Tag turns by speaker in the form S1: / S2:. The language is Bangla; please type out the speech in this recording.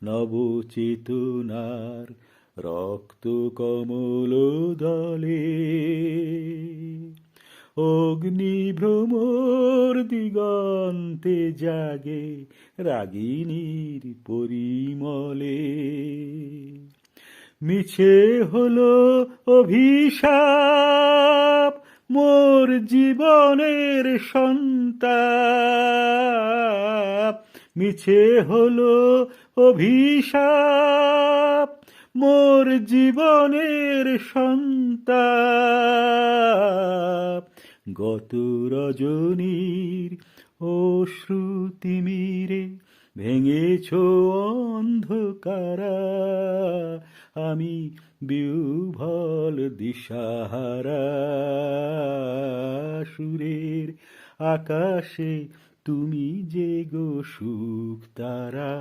S1: নবচেতনার রক্ত কমল দলে। অগ্নিভ্রমর দিগন্তে জাগে রাগিনীর পরিমলে। মিছে হলো অভিশাপ মোর জীবনের সন্তাপ। মিছে হলো অভিশাপ মোর জীবনের সন্তাপ। গত রজনীর অশ্রুতিমিরে ভেঙেছ অন্ধকারা। আমি বিহ্বল দিশাহারা। সুরের আকাশে তুমি যে গো সুখ তারা।